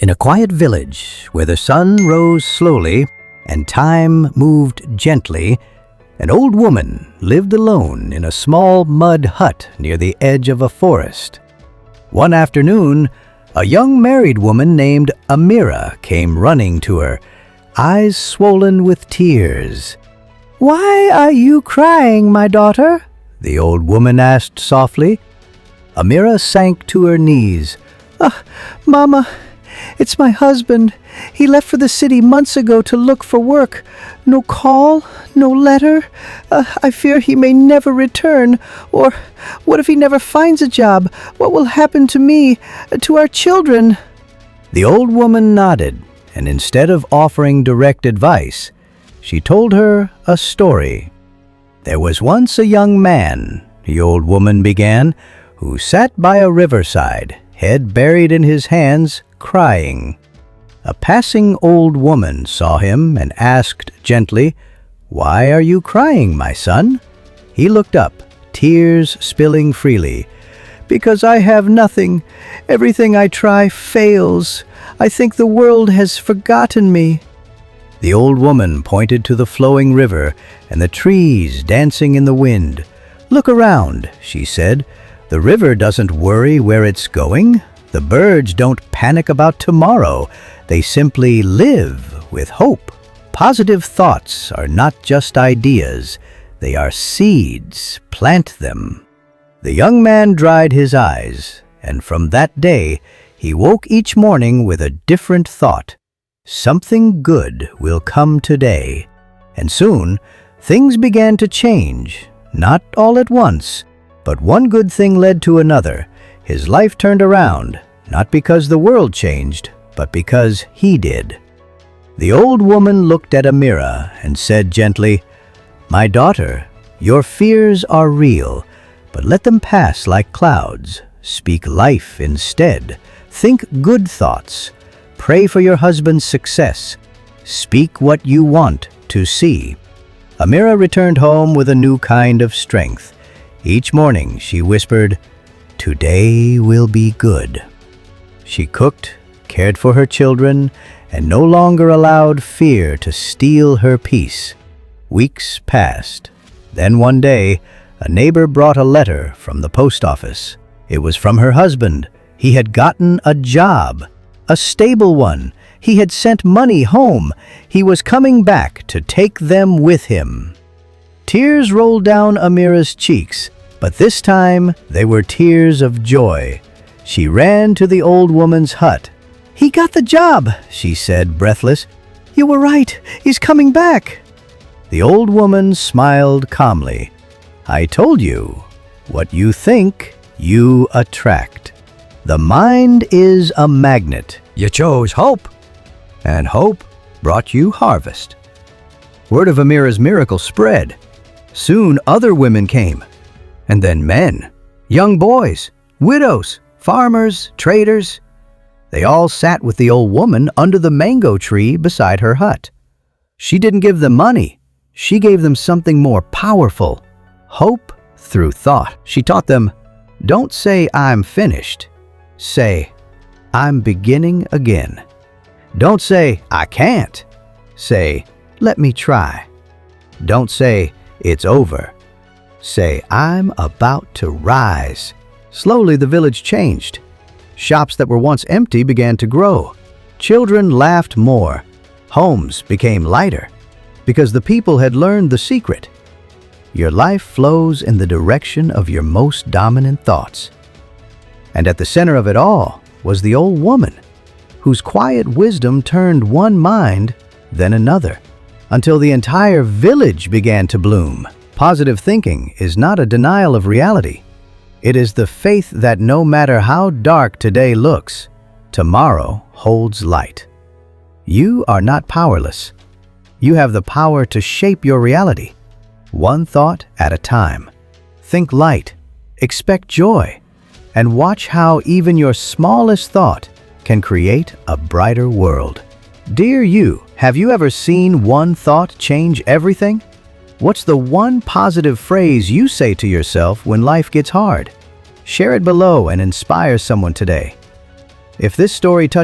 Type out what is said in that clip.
In a quiet village where the sun rose slowly and time moved gently, an old woman lived alone in a small mud hut near the edge of a forest. One afternoon, a young married woman named Amira came running to her, eyes swollen with tears. "Why are you crying, my daughter?" the old woman asked softly. Amira sank to her knees. Mama, it's my husband. He left for the city months ago to look for work. No call, no letter. I fear he may never return. Or what if he never finds a job? What will happen to me, to our children?" The old woman nodded, and instead of offering direct advice, she told her a story. "There was once a young man," the old woman began, "who sat by a riverside, head buried in his hands, crying. A passing old woman saw him and asked gently, 'Why are you crying, my son?' He looked up, tears spilling freely. 'Because I have nothing. Everything I try fails. I think the world has forgotten me.' The old woman pointed to the flowing river and the trees dancing in the wind. 'Look around,' she said. 'The river doesn't worry where it's going. The birds don't panic about tomorrow. They simply live with hope. Positive thoughts are not just ideas. They are seeds. Plant them.' The young man dried his eyes, and from that day, he woke each morning with a different thought. Something good will come today. And soon, things began to change, not all at once, but one good thing led to another. His life turned around, not because the world changed, but because he did. The old woman looked at Amira and said gently, "My daughter, your fears are real, but let them pass like clouds. Speak life instead. Think good thoughts. Pray for your husband's success. Speak what you want to see." Amira returned home with a new kind of strength. Each morning she whispered, "Today will be good." She cooked, cared for her children, and no longer allowed fear to steal her peace. Weeks passed. Then one day, a neighbor brought a letter from the post office. It was from her husband. He had gotten a job, a stable one. He had sent money home. He was coming back to take them with him. Tears rolled down Amira's cheeks, but this time they were tears of joy. She ran to the old woman's hut. "He got the job," she said, breathless. "You were right. He's coming back." The old woman smiled calmly. "I told you, what you think, you attract. The mind is a magnet. You chose hope, and hope brought you harvest." Word of Amira's miracle spread. Soon other women came, and then men, young boys, widows, farmers, traders. They all sat with the old woman under the mango tree beside her hut. She didn't give them money. She gave them something more powerful, hope through thought. She taught them, "Don't say I'm finished. Say, I'm beginning again. Don't say, I can't. Say, let me try. Don't say, it's over. Say, I'm about to rise." Slowly the village changed. Shops that were once empty began to grow. Children laughed more. Homes became lighter, because the people had learned the secret. Your life flows in the direction of your most dominant thoughts. And at the center of it all was the old woman, whose quiet wisdom turned one mind, then another, until the entire village began to bloom. Positive thinking is not a denial of reality. It is the faith that no matter how dark today looks, tomorrow holds light. You are not powerless. You have the power to shape your reality, one thought at a time. Think light, expect joy, and watch how even your smallest thought can create a brighter world. Dear you, have you ever seen one thought change everything? What's the one positive phrase you say to yourself when life gets hard? Share it below and inspire someone today. If this story touched